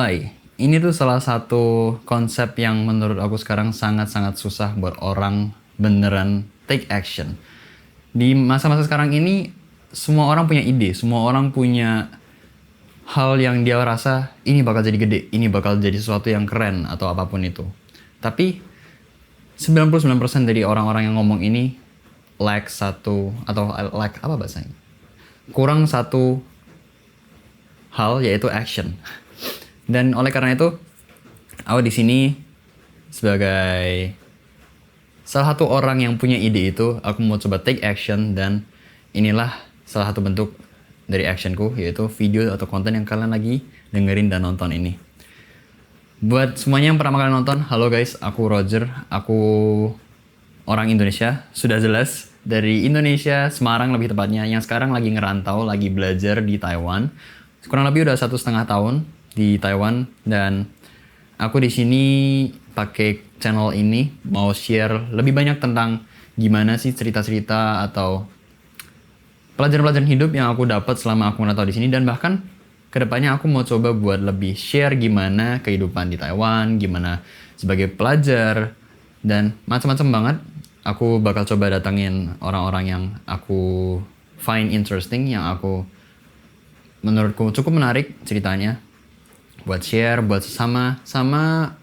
mulai. Ini tuh salah satu konsep yang menurut aku sekarang sangat-sangat susah buat orang beneran take action. Di masa-masa sekarang ini, semua orang punya ide, semua orang punya hal yang dia rasa ini bakal jadi gede, ini bakal jadi sesuatu yang keren atau apapun itu. Tapi 99% dari orang-orang yang ngomong ini lack satu atau lack apa bahasanya? Kurang satu hal yaitu action. Dan oleh karena itu, aku di sini sebagai salah satu orang yang punya ide itu, aku mau coba take action dan inilah salah satu bentuk dari actionku, yaitu video atau konten yang kalian lagi dengerin dan nonton ini. Buat semuanya yang pertama kali nonton, halo guys, aku Roger, aku orang Indonesia, sudah jelas dari Indonesia, Semarang lebih tepatnya, yang sekarang lagi ngerantau, lagi belajar di Taiwan. Kurang lebih udah 1,5 tahun di Taiwan dan aku di sini pakai channel ini mau share lebih banyak tentang gimana sih cerita-cerita atau pelajaran-pelajaran hidup yang aku dapat selama aku ngerantau di sini, dan bahkan kedepannya aku mau coba buat lebih share gimana kehidupan di Taiwan, gimana sebagai pelajar, dan macam-macam banget. Aku bakal coba datangin orang-orang yang aku find interesting, yang aku menurutku cukup menarik ceritanya, buat share, buat sama-sama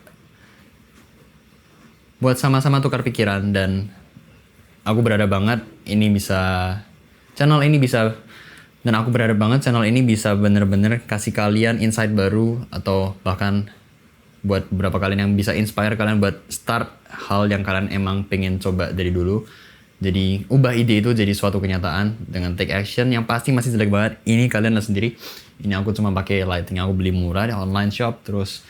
tukar pikiran. Dan aku berharap banget dan aku berharap banget channel ini bisa bener-bener kasih kalian insight baru, atau bahkan buat beberapa kalian yang bisa inspire kalian buat start hal yang kalian emang pengen coba dari dulu. Jadi ubah ide itu jadi suatu kenyataan dengan take action yang pasti masih jelek banget. Ini kalian lihat sendiri. Ini aku cuma pakai lighting aku beli murah di online shop. Terus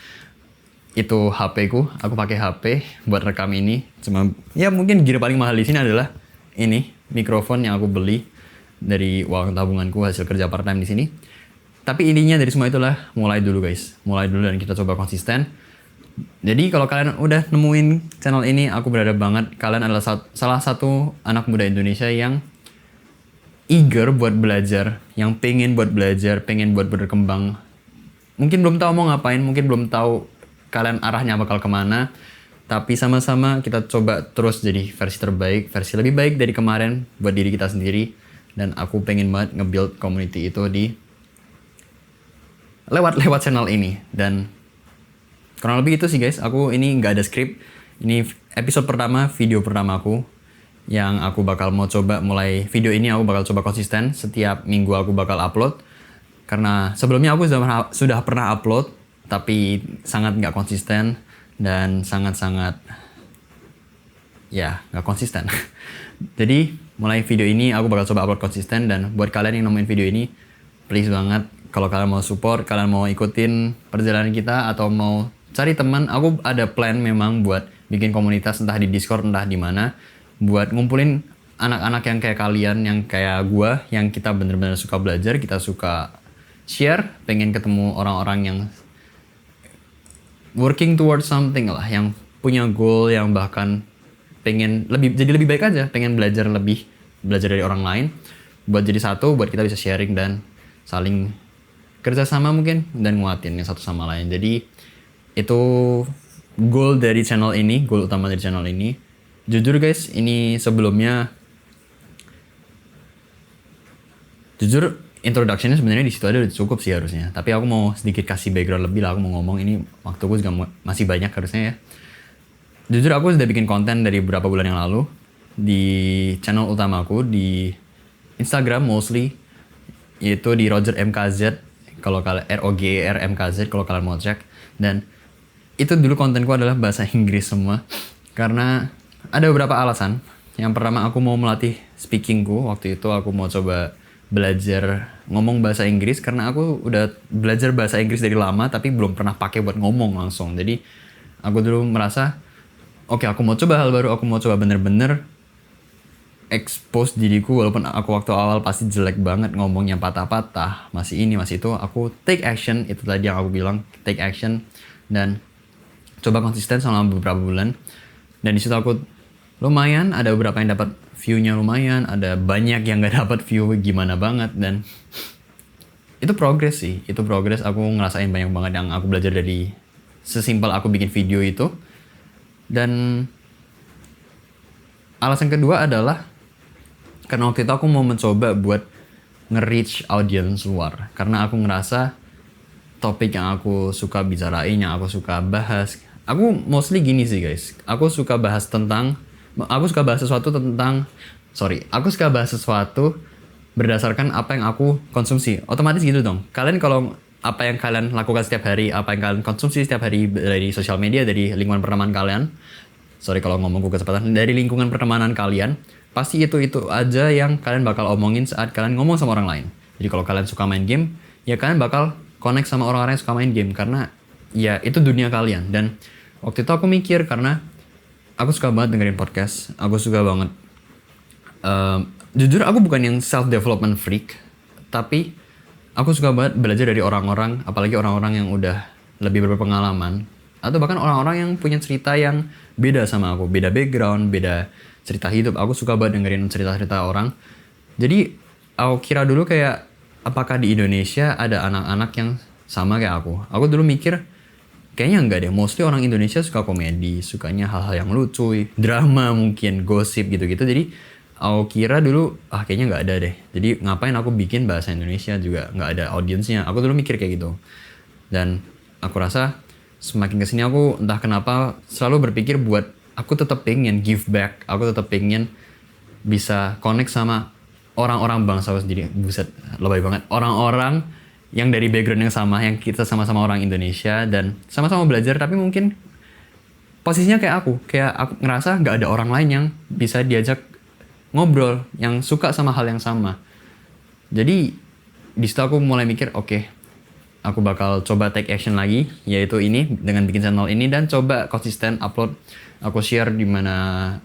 itu HP ku, aku pakai HP buat rekam ini. Cuma ya mungkin gear paling mahal di sini adalah ini mikrofon yang aku beli dari uang tabunganku hasil kerja part time di sini. Tapi intinya dari semua itulah mulai dulu guys. Mulai dulu dan kita coba konsisten. Jadi kalau kalian udah nemuin channel ini, aku berharap banget kalian adalah salah satu anak muda Indonesia yang eager buat belajar, yang pengen buat belajar, pengen buat berkembang. Mungkin belum tahu mau ngapain, mungkin belum tahu kalian arahnya bakal kemana, tapi sama-sama kita coba terus jadi versi terbaik, versi lebih baik dari kemarin buat diri kita sendiri. Dan aku pengen banget nge-build community itu lewat channel ini. Dan kurang lebih itu sih guys, aku ini nggak ada skrip. Ini episode pertama, video pertama aku yang aku bakal mau coba mulai video ini aku bakal coba konsisten. Setiap minggu aku bakal upload. Karena sebelumnya aku sudah pernah upload, tapi sangat nggak konsisten dan sangat-sangat ya nggak konsisten. Jadi mulai video ini aku bakal coba upload konsisten, dan buat kalian yang nemuin video ini, please banget kalau kalian mau support, kalian mau ikutin perjalanan kita atau mau cari teman, aku ada plan memang buat bikin komunitas entah di Discord entah di mana, buat ngumpulin anak-anak yang kayak kalian, yang kayak gua, yang kita bener-bener suka belajar, kita suka share, pengen ketemu orang-orang yang working towards something lah, yang punya goal, yang bahkan pengen jadi lebih baik aja, pengen belajar dari orang lain, buat jadi satu, buat kita bisa sharing dan saling kerjasama mungkin, dan nguatin yang satu sama lain. Jadi itu goal dari channel ini, goal utama dari channel ini. Jujur guys, ini sebelumnya introduction-nya sebenarnya di situ aja udah cukup sih harusnya. Tapi aku mau sedikit kasih background lebih lah, aku mau ngomong ini waktuku juga masih banyak harusnya ya. Jujur aku sudah bikin konten dari beberapa bulan yang lalu di channel utamaku di Instagram mostly, yaitu di Roger MKZ, kalau kalian ROGER MKZ kalau kalian mau cek. Dan itu dulu kontenku adalah bahasa Inggris semua, karena ada beberapa alasan. Yang pertama, aku mau melatih speakingku. Waktu itu aku mau coba belajar ngomong bahasa Inggris, karena aku udah belajar bahasa Inggris dari lama tapi belum pernah pakai buat ngomong langsung. Jadi aku dulu merasa oke, aku mau coba hal baru, aku mau coba bener-bener expose diriku, walaupun aku waktu awal pasti jelek banget, ngomongnya patah-patah, masih ini masih itu. Aku take action, itu tadi yang aku bilang, take action, dan coba konsisten selama beberapa bulan. Dan di situ aku lumayan, ada beberapa yang dapat view-nya lumayan, ada banyak yang nggak dapat view gimana banget. Dan itu progres sih, itu progres. Aku ngerasain banyak banget yang aku belajar dari sesimpel aku bikin video itu. Dan alasan kedua adalah karena waktu itu aku mau mencoba buat nge-reach audience luar. Karena aku ngerasa topik yang aku suka bicarain, yang aku suka bahas, aku mostly gini sih guys. Aku suka bahas sesuatu tentang, aku suka bahas sesuatu berdasarkan apa yang aku konsumsi. Otomatis gitu dong. Kalian kalau apa yang kalian lakukan setiap hari, apa yang kalian konsumsi setiap hari dari sosial media, dari lingkungan pertemanan kalian, kalau ngomongku kecepatan, dari lingkungan pertemanan kalian, pasti itu aja yang kalian bakal omongin saat kalian ngomong sama orang lain. Jadi kalau kalian suka main game, ya kalian bakal connect sama orang-orang yang suka main game, karena ya itu dunia kalian. Dan waktu itu aku mikir, karena aku suka banget dengerin podcast, aku suka banget jujur aku bukan yang self development freak, tapi aku suka banget belajar dari orang-orang, apalagi orang-orang yang udah lebih berpengalaman, atau bahkan orang-orang yang punya cerita yang beda sama aku, beda background, beda cerita hidup. Aku suka banget dengerin cerita-cerita orang. Jadi aku kira dulu kayak, apakah di Indonesia ada anak-anak yang sama kayak aku? Aku dulu mikir, kayaknya enggak deh. Mostly orang Indonesia suka komedi, sukanya hal-hal yang lucu, drama mungkin, gosip gitu-gitu. Jadi aku kira dulu, kayaknya nggak ada deh. Jadi ngapain aku bikin bahasa Indonesia juga nggak ada audiensnya. Aku dulu mikir kayak gitu. Dan aku rasa semakin kesini aku entah kenapa selalu berpikir buat aku tetap pengen give back. Aku tetap pengen bisa connect sama orang-orang bangsa aku sendiri. Buset, lebay banget. Orang-orang yang dari background yang sama, yang kita sama-sama orang Indonesia dan sama-sama belajar, tapi mungkin posisinya kayak aku ngerasa nggak ada orang lain yang bisa diajak ngobrol, yang suka sama hal yang sama. Jadi di situ aku mulai mikir, oke, aku bakal coba take action lagi, yaitu ini dengan bikin channel ini, dan coba konsisten upload. Aku share di mana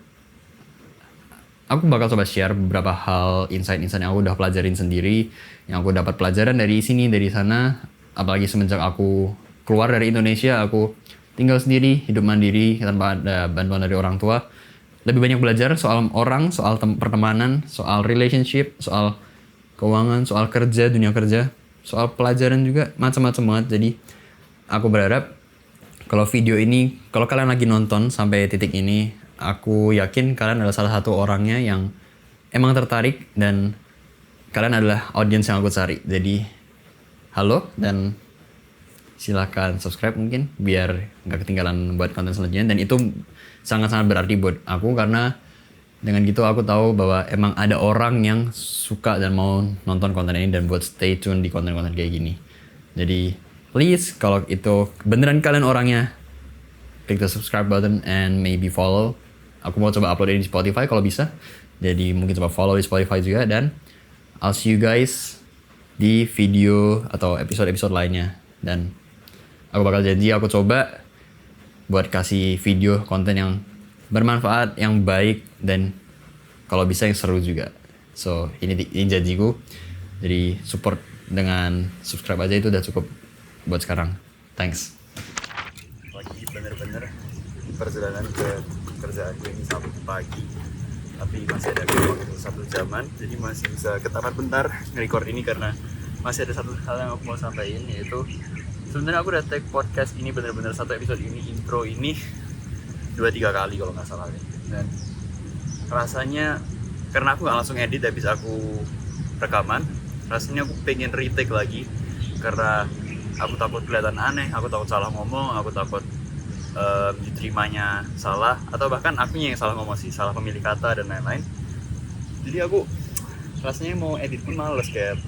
aku bakal coba share beberapa hal, insight-insight yang aku udah pelajarin sendiri, yang aku dapat pelajaran dari sini dari sana. Apalagi semenjak aku keluar dari Indonesia, aku tinggal sendiri, hidup mandiri tanpa ada bantuan dari orang tua. Lebih banyak belajar soal orang, soal pertemanan, soal relationship, soal keuangan, soal kerja, dunia kerja, soal pelajaran juga, macam-macam banget. Jadi aku berharap kalau video ini, kalau kalian lagi nonton sampai titik ini, aku yakin kalian adalah salah satu orangnya yang emang tertarik dan kalian adalah audiens yang aku cari. Jadi halo, dan silakan subscribe mungkin biar nggak ketinggalan buat konten selanjutnya. Dan itu sangat-sangat berarti buat aku, karena dengan gitu aku tahu bahwa emang ada orang yang suka dan mau nonton konten ini dan buat stay tune di konten-konten kayak gini. Jadi please, kalau itu beneran kalian orangnya, klik the subscribe button and maybe follow. Aku mau coba upload ini di Spotify kalau bisa, jadi mungkin coba follow di Spotify juga. Dan I'll see you guys di video atau episode-episode lainnya. Dan aku bakal janji aku coba buat kasih video konten yang bermanfaat, yang baik, dan kalau bisa yang seru juga. So ini janjiku. Jadi support dengan subscribe aja itu udah cukup buat sekarang. Thanks. Lagi bener-bener perjalanan ke kerjaanku ini Sabtu pagi, tapi masih ada waktu 1 jaman, jadi masih bisa ketamat bentar nge-record ini karena masih ada satu hal yang aku mau sampaikan, yaitu sebenarnya aku udah take podcast ini bener-bener satu episode ini, intro ini 2-3 kali kalau nggak salah. Dan rasanya karena aku nggak langsung edit habis aku rekaman, rasanya aku pengen retake lagi karena aku takut kelihatan aneh, aku takut salah ngomong, aku takut diterimanya salah, atau bahkan akunya yang salah ngomong sih, salah pemilih kata dan lain-lain. Jadi aku rasanya mau edit pun males, kayak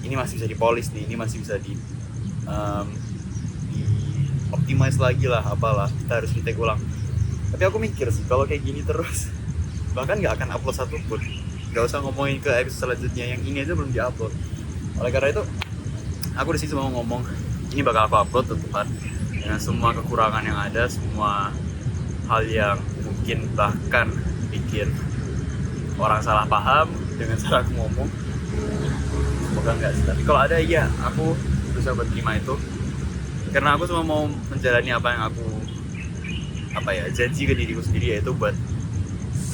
ini masih bisa dipolis nih, ini masih bisa di optimize lagi lah, apalah, kita harus retake ulang. Tapi aku mikir sih, kalau kayak gini terus bahkan nggak akan upload satu pun, nggak usah ngomongin ke episode selanjutnya, yang ini aja belum diupload. Oleh karena itu aku di sini mau ngomong, ini bakal aku upload teman, dengan semua kekurangan yang ada, semua hal yang mungkin bahkan bikin orang salah paham dengan cara aku ngomong. Semoga enggak sih, tapi kalau ada, ya aku berusaha buat terima itu, karena aku cuma mau menjalani apa yang aku janji ke diriku sendiri, yaitu buat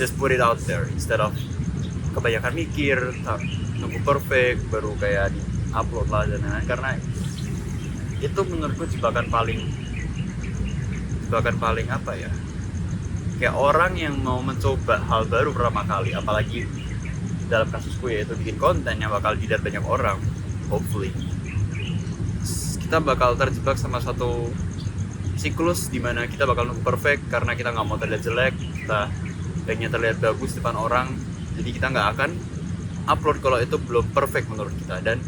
just put it out there instead of kebanyakan mikir nunggu perfect baru kayak upload lah dan lain-lain, karena itu menurutku jebakan paling apa ya, kayak orang yang mau mencoba hal baru pertama kali, apalagi dalam kasusku yaitu bikin konten yang bakal dilihat banyak orang. Hopefully kita bakal terjebak sama satu siklus dimana kita bakal nunggu perfect karena kita nggak mau terlihat jelek, kita pengen terlihat bagus depan orang, jadi kita nggak akan upload kalau itu belum perfect menurut kita. Dan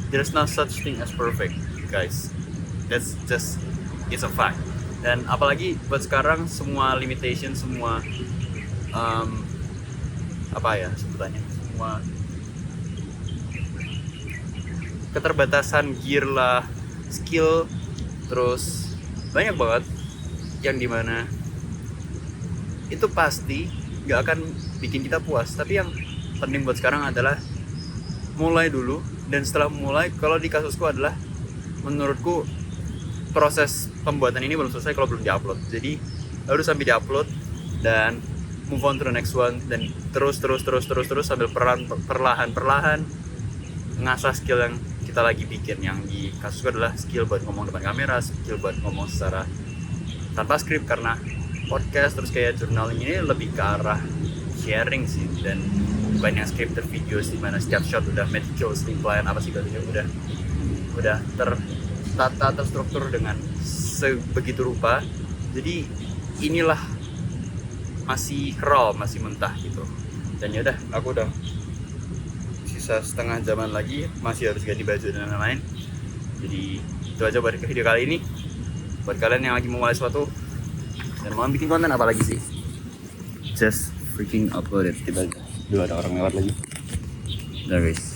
there's no such thing as perfect, guys. That's just, it's a fact. Dan apalagi buat sekarang semua limitation, semua apa ya sebutannya, semua keterbatasan gear lah, skill, terus banyak banget yang dimana itu pasti gak akan bikin kita puas. Tapi yang penting buat sekarang adalah mulai dulu, dan setelah mulai, kalau di kasusku adalah menurutku proses pembuatan ini belum selesai kalau belum diupload, jadi harus sampai diupload dan move on to the next one, dan terus sambil perlahan ngasah skill yang kita lagi bikin. Yang di kasusku adalah skill buat ngomong depan kamera, skill buat ngomong secara tanpa skrip, karena podcast terus kayak journaling ini lebih ke arah sharing sih, dan bukan yang scripted videos dimana setiap shot udah meticulously plan apa sih katanya, udah tertata, terstruktur dengan sebegitu rupa. Jadi inilah masih raw, masih mentah gitu. Dan yaudah, aku udah sisa setengah jaman lagi, masih harus ganti baju dan lain-lain. Jadi itu aja buat video kali ini. Buat kalian yang lagi mau mulai sesuatu dan mau bikin konten, apalagi sih, just freaking upload it. Kita dulu ada orang lewat lagi. Udah guys.